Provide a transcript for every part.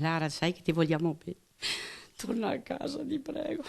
Lara, sai che ti vogliamo bene. Torna a casa, ti prego.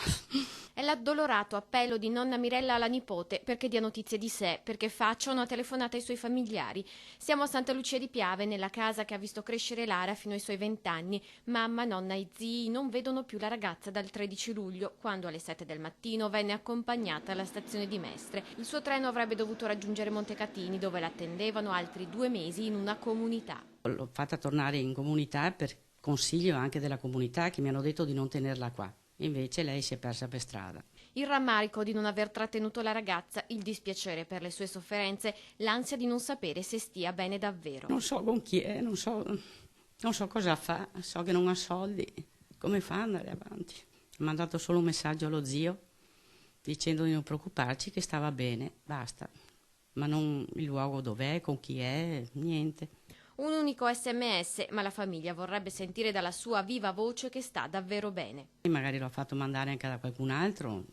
È l'addolorato appello di nonna Mirella alla nipote perché dia notizie di sé, perché faccia una telefonata ai suoi familiari. Siamo a Santa Lucia di Piave, nella casa che ha visto crescere Lara fino ai suoi 20 anni. Mamma, nonna e zii non vedono più la ragazza dal 13 luglio, quando alle 7 del mattino venne accompagnata alla stazione di Mestre. Il suo treno avrebbe dovuto raggiungere Montecatini, dove l'attendevano altri 2 mesi in una comunità. L'ho fatta tornare in comunità per consiglio anche della comunità, che mi hanno detto di non tenerla qua. Invece lei si è persa per strada. Il rammarico di non aver trattenuto la ragazza, il dispiacere per le sue sofferenze, l'ansia di non sapere se stia bene davvero. Non so con chi è, non so cosa fa, so che non ha soldi. Come fa ad andare avanti? Mi ha mandato solo un messaggio allo zio dicendo di non preoccuparci, che stava bene, basta. Ma non il luogo dov'è, con chi è, niente. Un unico SMS, ma la famiglia vorrebbe sentire dalla sua viva voce che sta davvero bene. Magari l'ho fatto mandare anche da qualcun altro,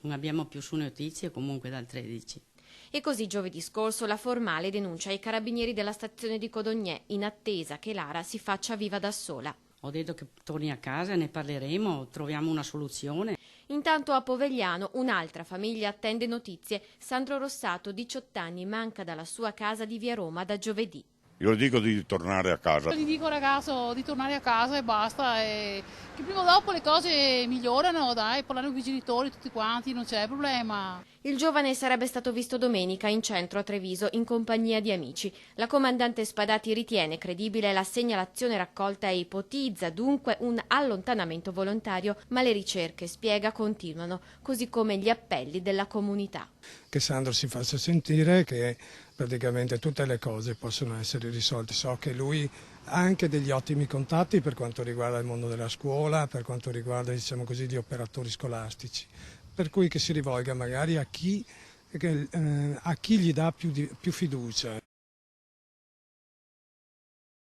non abbiamo più su notizie comunque dal 13. E così giovedì scorso la formale denuncia ai carabinieri della stazione di Codognè, in attesa che Lara si faccia viva da sola. Ho detto che torni a casa, ne parleremo, troviamo una soluzione. Intanto a Povegliano un'altra famiglia attende notizie. Sandro Rossato, 18 anni, manca dalla sua casa di via Roma da giovedì. Io gli dico di tornare a casa. Gli dico al ragazzo di tornare a casa e basta, e che prima o dopo le cose migliorano, dai, parlare con i genitori tutti quanti, non c'è problema. Il giovane sarebbe stato visto domenica in centro a Treviso in compagnia di amici. La comandante Spadati ritiene credibile la segnalazione raccolta e ipotizza dunque un allontanamento volontario, ma le ricerche, spiega, continuano, così come gli appelli della comunità. Che Sandro si faccia sentire, che praticamente tutte le cose possono essere risolte. So che lui ha anche degli ottimi contatti per quanto riguarda il mondo della scuola, per quanto riguarda, diciamo così, gli operatori scolastici, per cui che si rivolga magari a chi gli dà più fiducia.